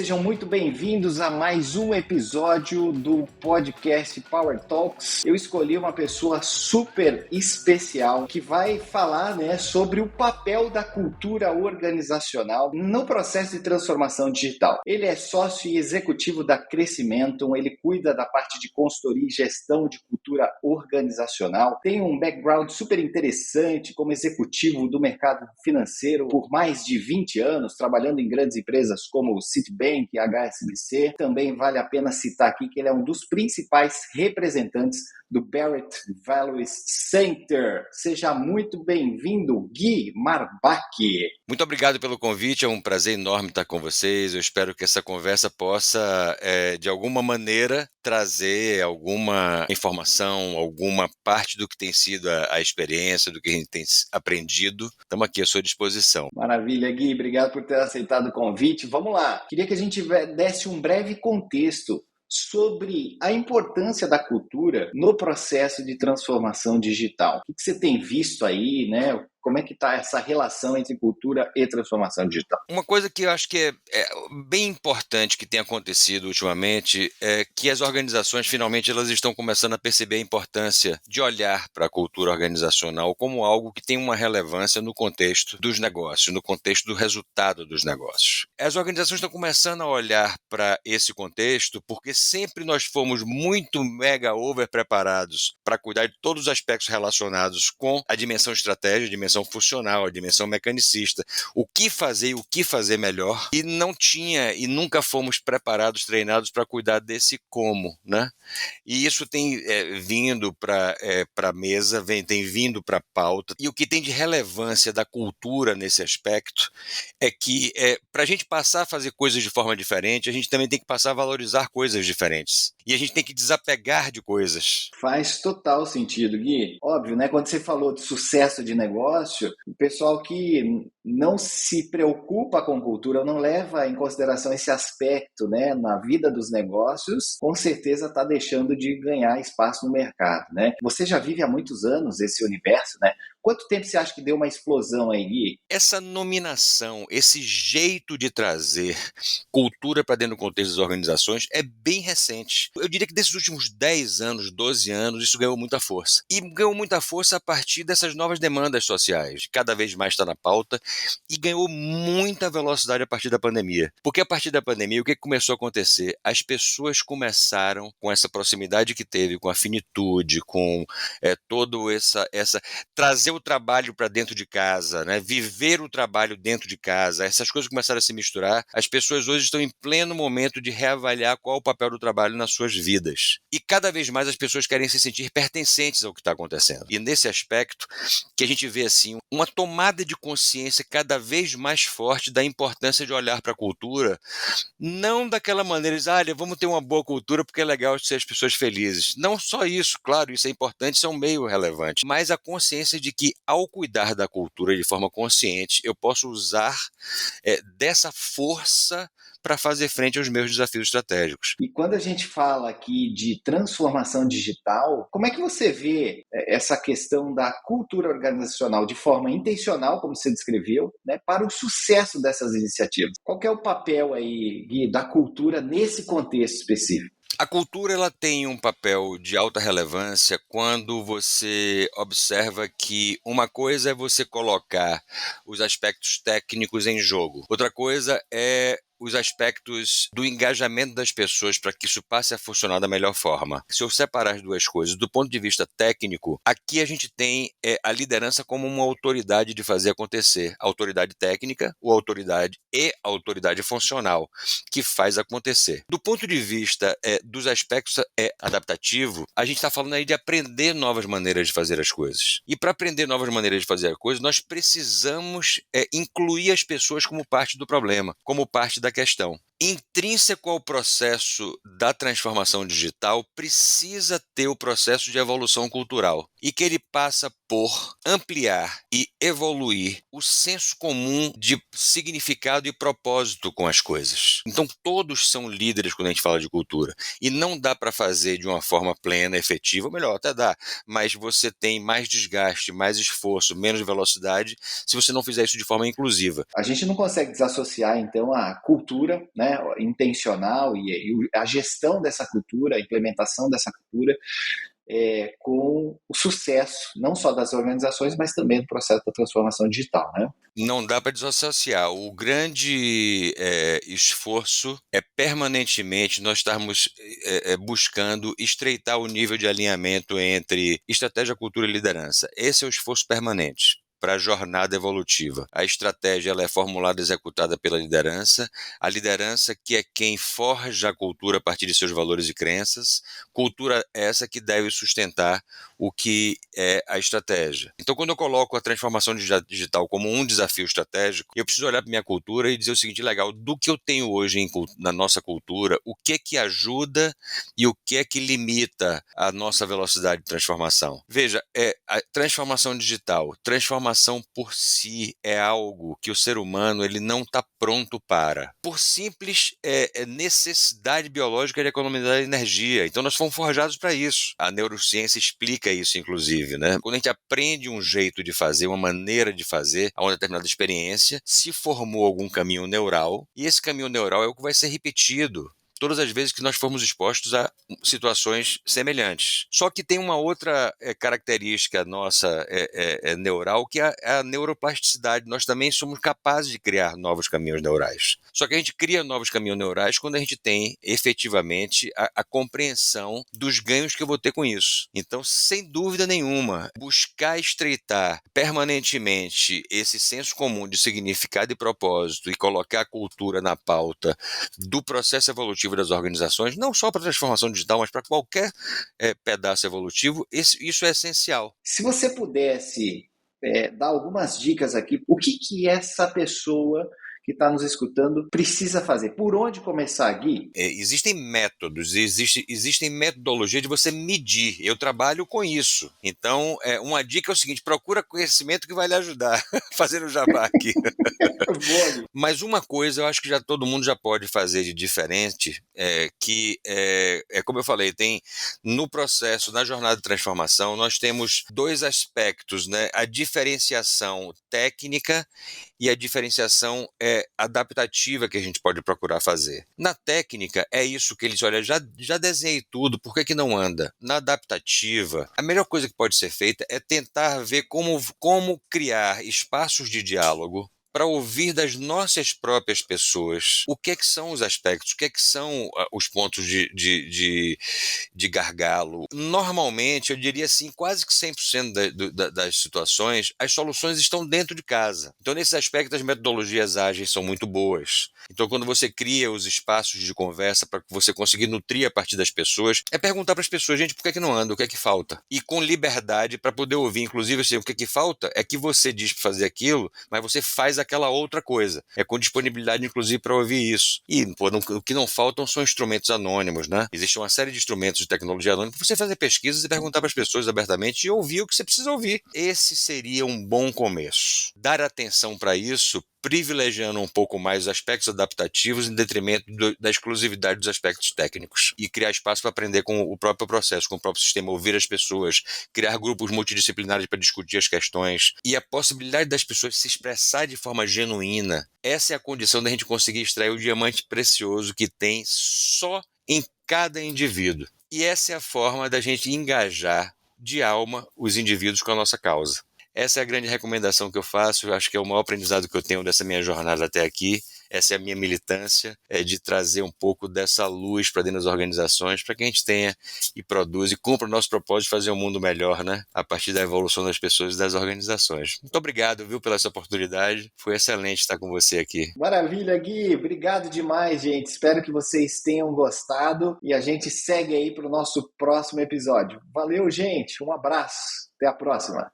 sejam muito bem-vindos a mais um episódio do podcast Power Talks. Eu escolhi uma pessoa super especial que vai falar, sobre o papel da cultura organizacional no processo de transformação digital. Ele é sócio e executivo da Crescimento, ele cuida da parte de consultoria e gestão de cultura organizacional, tem um background super interessante como executivo do mercado financeiro por mais de 20 anos, trabalhando em grandes empresas como Citibank, HSBC. Também vale a pena citar aqui que ele é um dos principais representantes do Barrett Values Center. Seja muito bem-vindo, Gui Marbacchi. Muito obrigado pelo convite, é um prazer enorme estar com vocês. Eu espero que essa conversa possa, de alguma maneira, trazer alguma informação, alguma parte do que tem sido a experiência, do que a gente tem aprendido. Estamos aqui à sua disposição. Maravilha, Gui. Obrigado por ter aceitado o convite. Vamos lá. Queria que a gente desse um breve contexto sobre a importância da cultura no processo de transformação digital. O que você tem visto aí, Como é que está essa relação entre cultura e transformação digital? Uma coisa que eu acho que é bem importante que tem acontecido ultimamente é que as organizações, finalmente, elas estão começando a perceber a importância de olhar para a cultura organizacional como algo que tem uma relevância no contexto dos negócios, no contexto do resultado dos negócios. As organizações estão começando a olhar para esse contexto porque sempre nós fomos muito mega over preparados para cuidar de todos os aspectos relacionados com a dimensão estratégica, a dimensão funcional, a dimensão mecanicista, o que fazer e o que fazer melhor, e não tinha e nunca fomos preparados, treinados para cuidar desse como, né? E isso tem vindo para a mesa, tem vindo para a pauta, e o que tem de relevância da cultura nesse aspecto é que para a gente passar a fazer coisas de forma diferente, a gente também tem que passar a valorizar coisas diferentes, e a gente tem que desapegar de coisas. Faz total sentido, Gui. Óbvio, Quando você falou de sucesso de negócio, o pessoal que não se preocupa com cultura, não leva em consideração esse aspecto, na vida dos negócios, com certeza está deixando de ganhar espaço no mercado, Você já vive há muitos anos esse universo, Quanto tempo você acha que deu uma explosão aí, Gui? Essa nominação, esse jeito de trazer cultura para dentro do contexto das organizações é bem recente. Eu diria que desses últimos 10 anos, 12 anos, isso ganhou muita força. E ganhou muita força a partir dessas novas demandas sociais. Cada vez mais está na pauta e ganhou muita velocidade a partir da pandemia. Porque a partir da pandemia, o que começou a acontecer? As pessoas começaram, com essa proximidade que teve, com a finitude, com todo essa trazer o trabalho para dentro de casa, viver o trabalho dentro de casa, essas coisas começaram a se misturar. As pessoas hoje estão em pleno momento de reavaliar qual é o papel do trabalho nas suas vidas. E cada vez mais as pessoas querem se sentir pertencentes ao que está acontecendo. E nesse aspecto que a gente vê assim, uma tomada de consciência cada vez mais forte da importância de olhar para a cultura, não daquela maneira de vamos ter uma boa cultura porque é legal ser as pessoas felizes. Não só isso, claro, isso é importante, isso é um meio relevante, mas a consciência de que ao cuidar da cultura de forma consciente, eu posso usar dessa força para fazer frente aos meus desafios estratégicos. E quando a gente fala aqui de transformação digital, como é que você vê essa questão da cultura organizacional de forma intencional, como você descreveu, para o sucesso dessas iniciativas? Qual que é o papel aí, Gui, da cultura nesse contexto específico? A cultura ela tem um papel de alta relevância quando você observa que uma coisa é você colocar os aspectos técnicos em jogo, outra coisa é os aspectos do engajamento das pessoas para que isso passe a funcionar da melhor forma. Se eu separar as duas coisas, do ponto de vista técnico, aqui a gente tem a liderança como uma autoridade de fazer acontecer. A autoridade técnica, a autoridade funcional, que faz acontecer. Do ponto de vista dos aspectos adaptativo, a gente está falando aí de aprender novas maneiras de fazer as coisas. E para aprender novas maneiras de fazer as coisas, nós precisamos incluir as pessoas como parte do problema, como parte da questão. Intrínseco ao processo da transformação digital precisa ter o processo de evolução cultural e que ele passa por ampliar e evoluir o senso comum de significado e propósito com as coisas. Então todos são líderes quando a gente fala de cultura e não dá para fazer de uma forma plena, efetiva, ou melhor, até dá, mas você tem mais desgaste, mais esforço, menos velocidade se você não fizer isso de forma inclusiva. A gente não consegue desassociar então a cultura, né, intencional e a gestão dessa cultura, a implementação dessa cultura, com o sucesso, não só das organizações, mas também do processo da transformação digital, né? Não dá para desassociar. O grande esforço é permanentemente nós estarmos buscando estreitar o nível de alinhamento entre estratégia, cultura e liderança. Esse é o esforço permanente para a jornada evolutiva. A estratégia ela é formulada e executada pela liderança, a liderança que é quem forja a cultura a partir de seus valores e crenças, cultura essa que deve sustentar o que é a estratégia. Então, quando eu coloco a transformação digital como um desafio estratégico, eu preciso olhar para minha cultura e dizer o seguinte, legal, do que eu tenho hoje na nossa cultura, o que é que ajuda e o que é que limita a nossa velocidade de transformação? Veja, a transformação digital, transformação por si é algo que o ser humano ele não está pronto para, por simples necessidade biológica de economizar energia. Então nós fomos forjados para isso. A neurociência explica isso, inclusive, né? Quando a gente aprende um jeito de fazer, uma maneira de fazer, a uma determinada experiência, se formou algum caminho neural, e esse caminho neural é o que vai ser repetido todas as vezes que nós formos expostos a situações semelhantes. Só que tem uma outra característica nossa neural, que é a neuroplasticidade. Nós também somos capazes de criar novos caminhos neurais. Só que a gente cria novos caminhos neurais quando a gente tem efetivamente a compreensão dos ganhos que eu vou ter com isso. Então, sem dúvida nenhuma, buscar estreitar permanentemente esse senso comum de significado e propósito e colocar a cultura na pauta do processo evolutivo das organizações, não só para a transformação digital, mas para qualquer pedaço evolutivo, isso é essencial. Se você pudesse dar algumas dicas aqui, o que essa pessoa que está nos escutando precisa fazer? Por onde começar, Gui? Existem métodos, existem metodologias de você medir. Eu trabalho com isso. Então, uma dica é o seguinte, procura conhecimento que vai lhe ajudar. Fazendo jabá aqui. Mas uma coisa eu acho que todo mundo já pode fazer de diferente, que como eu falei, tem no processo, na jornada de transformação, nós temos dois aspectos, né? A diferenciação técnica e a diferenciação adaptativa que a gente pode procurar fazer. Na técnica, é isso que eles, olha, já desenhei tudo, por que não anda? Na adaptativa, a melhor coisa que pode ser feita é tentar ver como criar espaços de diálogo para ouvir das nossas próprias pessoas o que é que são os aspectos, o que é que são os pontos de gargalo. Normalmente, eu diria assim, quase que 100% das situações, as soluções estão dentro de casa. Então, nesses aspectos, as metodologias ágeis são muito boas. Então, quando você cria os espaços de conversa para você conseguir nutrir a partir das pessoas, é perguntar para as pessoas, gente, por que não anda, o que é que falta? E com liberdade para poder ouvir, inclusive, assim, o que é que falta é que você diz para fazer aquilo, mas você faz aquela outra coisa. É com disponibilidade, inclusive, para ouvir isso. E o que não faltam são instrumentos anônimos, né? Existe uma série de instrumentos de tecnologia anônima para você fazer pesquisas e perguntar para as pessoas abertamente e ouvir o que você precisa ouvir. Esse seria um bom começo. Dar atenção para isso, privilegiando um pouco mais os aspectos adaptativos em detrimento da exclusividade dos aspectos técnicos. E criar espaço para aprender com o próprio processo, com o próprio sistema, ouvir as pessoas, criar grupos multidisciplinares para discutir as questões e a possibilidade das pessoas se expressar de forma genuína. Essa é a condição da gente conseguir extrair o diamante precioso que tem só em cada indivíduo. E essa é a forma da gente engajar de alma os indivíduos com a nossa causa. Essa é a grande recomendação que eu faço, eu acho que é o maior aprendizado que eu tenho dessa minha jornada até aqui. Essa é a minha militância, de trazer um pouco dessa luz para dentro das organizações, para que a gente tenha e produza e cumpra o nosso propósito de fazer um mundo melhor, né? A partir da evolução das pessoas e das organizações. Muito obrigado, viu, pela essa oportunidade. Foi excelente estar com você aqui. Maravilha, Gui. Obrigado demais, gente. Espero que vocês tenham gostado e a gente segue aí para o nosso próximo episódio. Valeu, gente. Um abraço. Até a próxima.